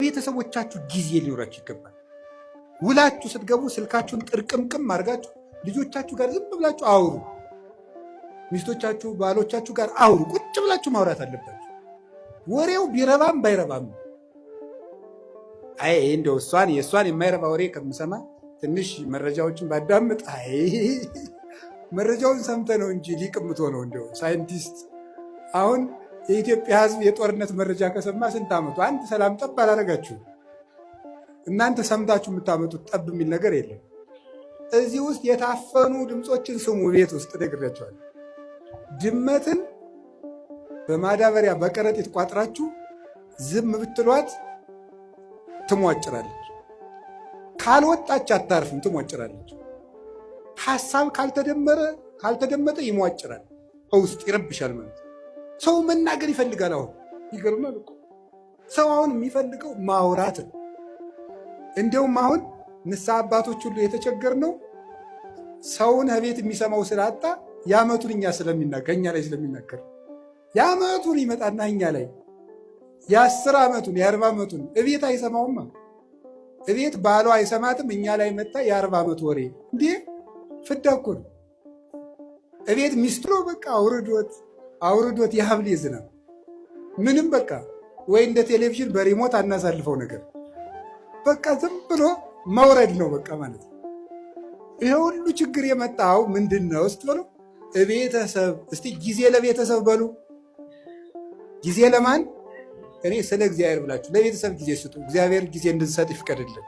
ለቤተሰቦቻችሁ ጊዜ ሊኖራችሁ ይገባል። ውላችሁ ስትገቡ ስልካችሁን ጥርቅምቅም አድርጋችሁ ልጆቻችሁ ጋር ዝም ብላችሁ አውሩ። ሚስቶቻችሁ ባሎቻችሁ ጋር አውሩ። ቁጭ ብላችሁ ማውራት አለባችሁ። ወሬው ቢረባም ባይረባም አይ እንደው የእሷን የማይረባ ወሬ ከምሰማ ትንሽ መረጃዎችን ባዳምጥ። አይ መረጃውን ሰምተ ነው እንጂ ሊቅምቶ ነው እንደው ሳይንቲስት። አሁን የኢትዮጵያ ሕዝብ የጦርነት መረጃ ከሰማ ስንት ዓመቱ? አንድ ሰላም ጠብ አላረጋችሁ። እናንተ ሰምታችሁ የምታመጡት ጠብ የሚል ነገር የለም። እዚህ ውስጥ የታፈኑ ድምፆችን ስሙ። ቤት ውስጥ ነግሬያቸዋለሁ። ድመትን በማዳበሪያ በከረጢት ቋጥራችሁ ዝም ብትሏት ትሟጭራለች። ካልወጣች አታርፍም፣ ትሟጭራለች። ሐሳብ ካልተደመጠ ይሟጭራል፣ ውስጥ ይረብሻል ማለት። ሰው መናገር ይፈልጋል። አሁን ይገርማል እኮ ሰው አሁን የሚፈልገው ማውራት ነው። እንዲያውም አሁን ንስሐ አባቶች ሁሉ የተቸገርነው ሰውን ቤት የሚሰማው ስላጣ የዓመቱን ከእኛ ላይ ስለሚናገር የዓመቱን ይመጣና እኛ ላይ የ10 ዓመቱን የ40 ዓመቱን እቤት አይሰማውማ። እቤት ባሏ አይሰማትም፣ እኛ ላይ መጣ የ40 ዓመት ወሬ። እንዴ ፍዳ እኮ ነው። እቤት ሚስትሮ በቃ አውርዶት የሀብል ዝናብ ምንም በቃ ወይ እንደ ቴሌቪዥን በሪሞት አናሳልፈው ነገር በቃ ዝም ብሎ መውረድ ነው በቃ ማለት ነው። ይሄ ሁሉ ችግር የመጣው ምንድን ነው ስትበሉ ቤተሰብ። እስቲ ጊዜ ለቤተሰብ በሉ። ጊዜ ለማን? እኔ ስለ እግዚአብሔር ብላችሁ ለቤተሰብ ጊዜ ስጡ። እግዚአብሔር ጊዜ እንድንሰጥ ይፍቀድልን።